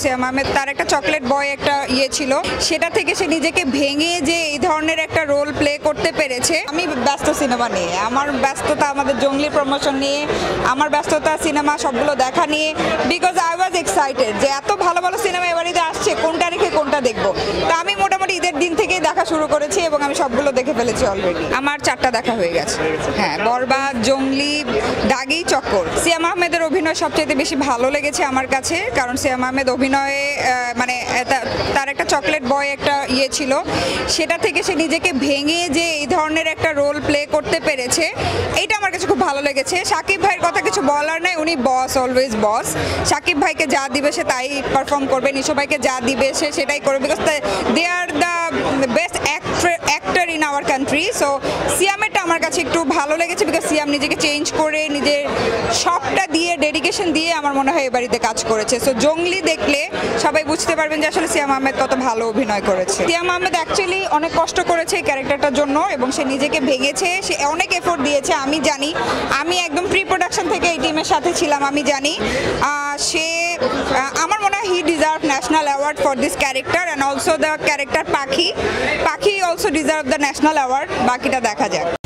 সিয়াম আহমেদ তার একটা chocolate boy একটা ছিল, সেটা থেকে সে নিজেকে ভেঙে যে এই ধরনের একটা রোল প্লে করতে পেরেছে। আমি ব্যস্ত সিনেমা নিয়ে, আমার ব্যস্ততা আমাদের জঙ্গলি প্রমোশন নিয়ে, আমার ব্যস্ততা সিনেমা সবগুলো দেখা নিয়ে, বিকজ আই ওয়াজ এক্সাইটেড যে এত ভালো ভালো সিনেমা এবারে আসছে, কোনটা রেখে কোনটা দেখবো। তা আমি মোটামুটি ঈদের দিন থেকেই দেখা শুরু করেছি এবং আমি সবগুলো দেখে ফেলেছি অলরেডি। আমার 4টা দেখা হয়ে গেছে। হ্যাঁ, বরবাদ, জঙ্গলি, দাগি, চক্কর। সিয়াম আহমেদের অভিনয় সবচেয়ে বেশি ভালো লেগেছে আমার কাছে, কারণ সিয়াম আহমেদ অভিনয়ে মানে তার একটা চকলেট বয় একটা ছিল, সেটা থেকে সে নিজেকে ভেঙে যে এই ধরনের একটা রোল প্লে করতে পেরেছে, এইটা আমার কাছে খুব ভালো লেগেছে। শাকিব ভাইয়ের কথা কিছু বলার নাই, উনি বস, অলওয়েজ বস। শাকিব ভাইকে যা দিবে সে তাই পারফর্ম করবে, নিশো ভাইকে যা দিবে সে সেটাই করবে, because they are the best actor in our country. So সিয়ামেরটা আমার কাছে একটু ভালো লেগেছে, বিকজ সিয়াম নিজেকে চেঞ্জ করে নিজের সবটা দিয়ে ডেডিকেশন দিয়ে আমার মনে হয় এ বাড়িতে কাজ করেছে। সো জঙ্গলি দেখলে সবাই বুঝতে পারবেন যে আসলে সিয়াম আহমেদ কত ভালো অভিনয় করেছে। সিয়াম আহমেদ অ্যাকচুয়ালি অনেক কষ্ট করেছে এই ক্যারেক্টারটার জন্য এবং সে নিজেকে ভেঙেছে, সে অনেক এফোর্ট দিয়েছে। আমি জানি, আমি একদম প্রি প্রোডাকশন থেকে এই টিমের সাথে ছিলাম, আমি জানি সে আমার মনে হয় he deserve national award for this character and also the character Pakhi also deserve the national award. বাকিটা দেখা যাক।